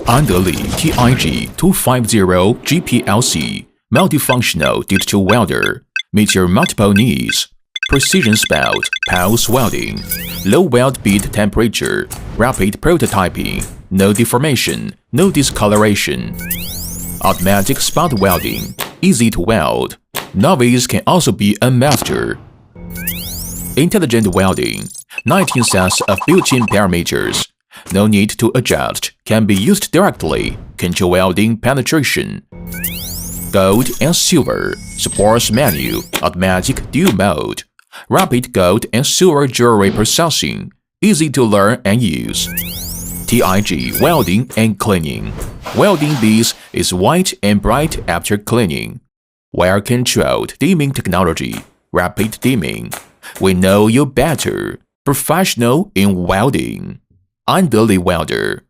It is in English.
ANDELI-250GPLC multifunctional digital welder meets your multiple needs. Precision spout, pulse welding, low weld bead temperature, rapid prototyping, no deformation, no discoloration. Automatic spot welding, easy to weld. Novice can also be a master. Intelligent welding, 19 sets of built-in parameters. No need to adjust, can be used directly, control welding penetration. Gold and silver, supports manual, automatic dual mode. Rapid gold and silver jewelry processing, easy to learn and use. TIG welding and cleaning. Welding beads is white and bright after cleaning. Wire-controlled dimming technology, rapid dimming. We know you better. Professional in welding. ANDELI welder.